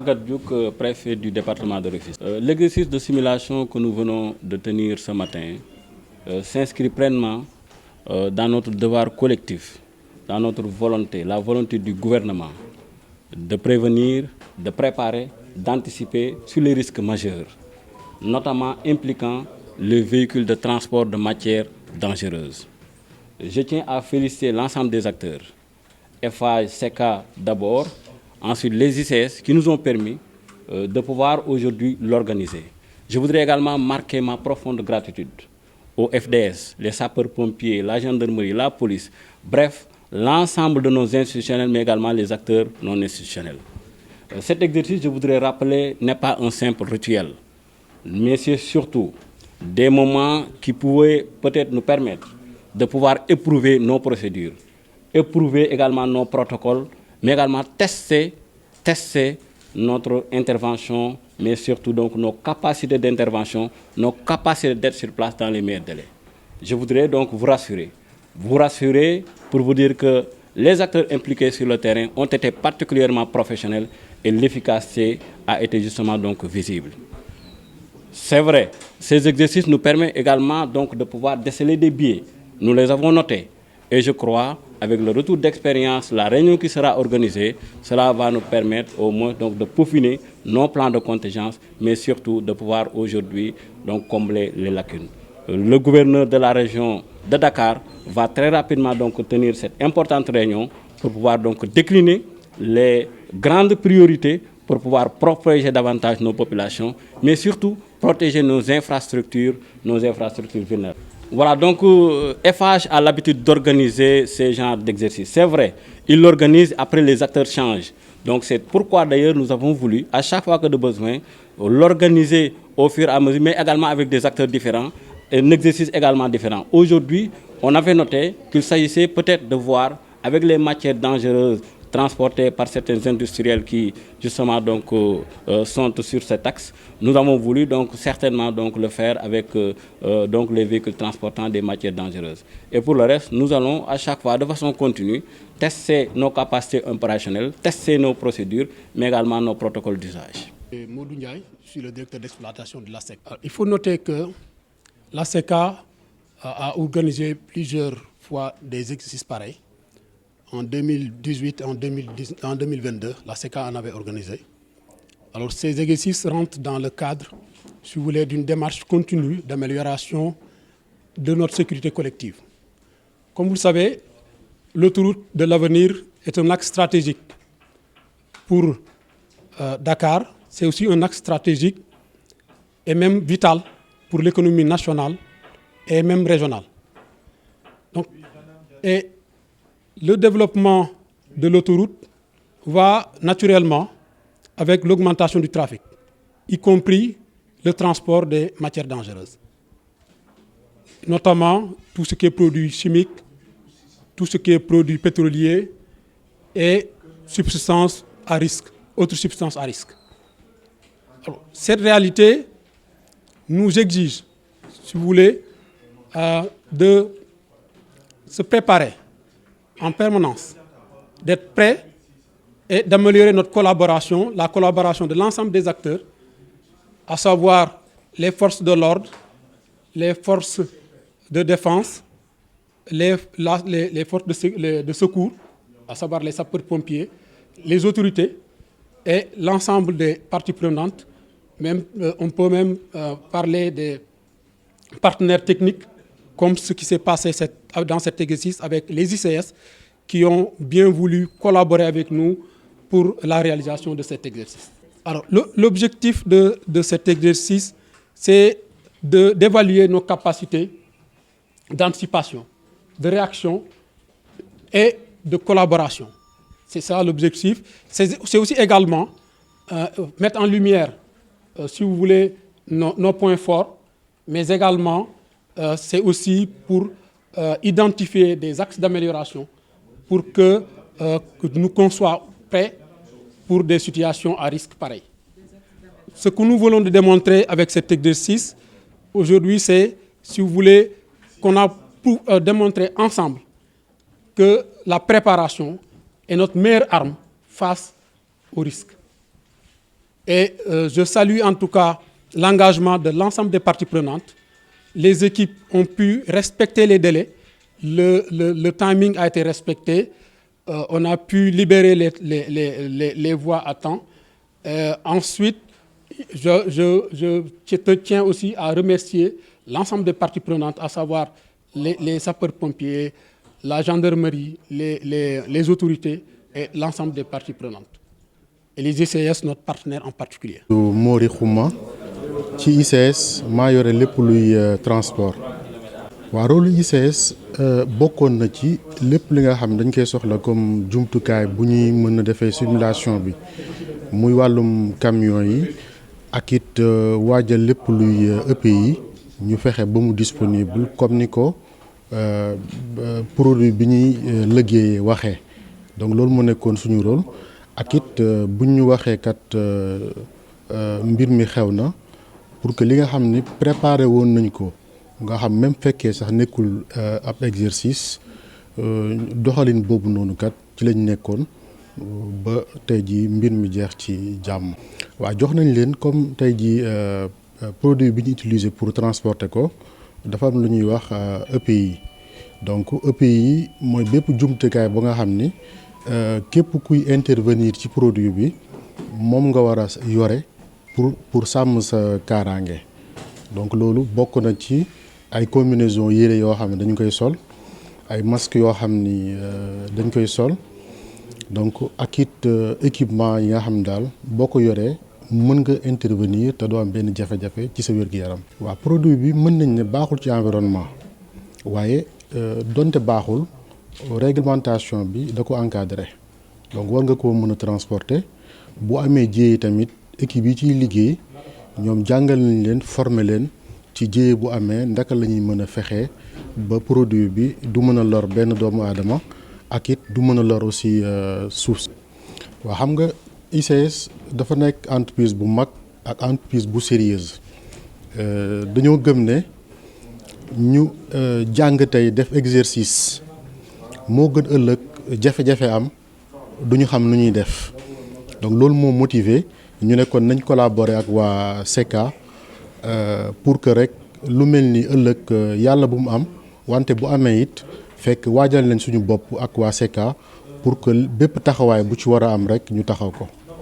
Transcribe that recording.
Gadjouk, préfet du département de Rufisque. L'exercice de simulation que nous venons de tenir ce matin s'inscrit pleinement dans notre devoir collectif, dans notre volonté, la volonté du gouvernement de prévenir, de préparer, d'anticiper sur les risques majeurs, notamment impliquant les véhicules de transport de matières dangereuses. Je tiens à féliciter l'ensemble des acteurs, FH, SECA d'abord, ensuite les ICS qui nous ont permis de pouvoir aujourd'hui l'organiser. Je voudrais également marquer ma profonde gratitude au FDS, les sapeurs-pompiers, la gendarmerie, la police, bref, l'ensemble de nos institutionnels, mais également les acteurs non institutionnels. Cet exercice, je voudrais rappeler, n'est pas un simple rituel, mais c'est surtout des moments qui pourraient peut-être nous permettre de pouvoir éprouver nos procédures, éprouver également nos protocoles, mais également tester notre intervention, mais surtout donc nos capacités d'intervention, nos capacités d'être sur place dans les meilleurs délais. Je voudrais donc vous rassurer pour vous dire que les acteurs impliqués sur le terrain ont été particulièrement professionnels et l'efficacité a été justement donc visible. C'est vrai, ces exercices nous permettent également donc de pouvoir déceler des biais. Nous les avons notés et je crois, avec le retour d'expérience, la réunion qui sera organisée, cela va nous permettre au moins donc de peaufiner nos plans de contingence, mais surtout de pouvoir aujourd'hui donc combler les lacunes. Le gouverneur de la région de Dakar va très rapidement donc tenir cette importante réunion pour pouvoir donc décliner les grandes priorités pour pouvoir protéger davantage nos populations, mais surtout protéger nos infrastructures vulnérables. Voilà, donc FH a l'habitude d'organiser ces genres d'exercices. C'est vrai, il l'organise après les acteurs changent. Donc c'est pourquoi d'ailleurs nous avons voulu, à chaque fois que de besoin, l'organiser au fur et à mesure, mais également avec des acteurs différents, et un exercice également différent. Aujourd'hui, on avait noté qu'il s'agissait peut-être de voir avec les matières dangereuses transportés par certains industriels qui justement donc sont sur cet axe. Nous avons voulu donc certainement donc le faire avec donc les véhicules transportant des matières dangereuses. Et pour le reste, nous allons à chaque fois de façon continue tester nos capacités opérationnelles, tester nos procédures, mais également nos protocoles d'usage. Modou Ndiaye, je suis le directeur d'exploitation de l'ASECA. Il faut noter que l'ASECA a organisé plusieurs fois des exercices pareils. En 2018 et en 2022, la SECA en avait organisé. Alors ces exercices rentrent dans le cadre, si vous voulez, d'une démarche continue d'amélioration de notre sécurité collective. Comme vous le savez, l'autoroute de l'avenir est un axe stratégique pour Dakar. C'est aussi un axe stratégique et même vital pour l'économie nationale et même régionale. Donc, le développement de l'autoroute va naturellement avec l'augmentation du trafic, y compris le transport des matières dangereuses. Notamment tout ce qui est produits chimiques, tout ce qui est produits pétroliers et substances à risque, autres substances à risque. Alors, cette réalité nous exige, si vous voulez, de se préparer en permanence, d'être prêts et d'améliorer notre collaboration, la collaboration de l'ensemble des acteurs, à savoir les forces de l'ordre, les forces de défense, les forces de secours, à savoir les sapeurs-pompiers, les autorités et l'ensemble des parties prenantes. Même, on peut même parler des partenaires techniques, comme ce qui s'est passé dans cet exercice avec les ICS qui ont bien voulu collaborer avec nous pour la réalisation de cet exercice. Alors, l'objectif de cet exercice, c'est d'évaluer nos capacités d'anticipation, de réaction et de collaboration. C'est ça l'objectif. C'est aussi également mettre en lumière, si vous voulez, nos points forts, mais également c'est aussi pour identifier des axes d'amélioration pour que nous soyons prêts pour des situations à risque pareil. Ce que nous voulons démontrer avec cet exercice aujourd'hui, c'est, si vous voulez, qu'on a démontré ensemble que la préparation est notre meilleure arme face au risque. Et je salue en tout cas l'engagement de l'ensemble des parties prenantes. Les équipes ont pu respecter les délais. Le timing a été respecté. On a pu libérer les voies à temps. Ensuite, je tiens aussi à remercier l'ensemble des parties prenantes, à savoir les sapeurs-pompiers, la gendarmerie, les autorités et l'ensemble des parties prenantes. Et les ICS, notre partenaire en particulier. Mori Khouma ci ICS maa yore lépp luy transport. waa rôle ICS bokkoon na ci lépp li nga xam dañ koy soxla comme jumtukaay bu ñuy mën a defee simulation bi muy wàllum camion yi ak it waajal lépp luy EPI ñu fexe ba mu disponible comme ni ko produit bi ñuy liggéeyee waxee. Donc loolu moo nekkoon suñu rôle ak it buñ ñu waxee kat mbir mi xew na pour que li nga xam ni préparé woon nañ ko nga xam même fekkee sax nekkul ab exercice doxalin boobu noonu kat ci lañ nekkoon ba tey jii mbir mi jeex ci jàmm. waaw jox nañ leen comme tey jii produit bi ñu utiliser pour transporter ko dafa am lu ñuy wax EPI. Donc EPI mooy bépp jumtukaay ba nga xam ni képp kuy intervenir ci produit bi moom nga war a yore pour sàmm sa kaaraange. Donc loolu bokk na ci ay combinaison yére yoo xam ne dañu koy sol ay masque yoo xam ni dañ koy sol donc ak it équipement yi nga xam daal boo ko yoree mën nga intervenir te doo am benn jafe-jafe ci sa wér-gu-yaram. waaw produit bi mën nañ ne baaxul ci environnement waaye donte baaxul réglementation bi da ko encadré donc war nga ko mën a transporter bu amee jéey tamit équipe yi ciy liggéey ñoom jàngal nañ leen former leen ci jéey bu amee ndaka la ñuy mën a fexee ba produit bi du mën a lor benn doomu aadama ak it du mën a lor aussi suuf si. waaw xam nga ICS dafa nekk entreprise bu mag ak entreprise bu sérieuse dañoo gëm ne ñu jàng tey def exercice moo gën ëllëg jafe-jafe am du ñu xam nu ñuy def donc loolu moo motivé ñu ne kon nañ collaborer ak waa SECA pour que rek lu mel ni ëllëg yàlla bu mu am wante bu amee it fekk waajal leen suñu bopp ak waa SECA pour que bépp taxawaay bu ci war a am rek ñu taxaw ko.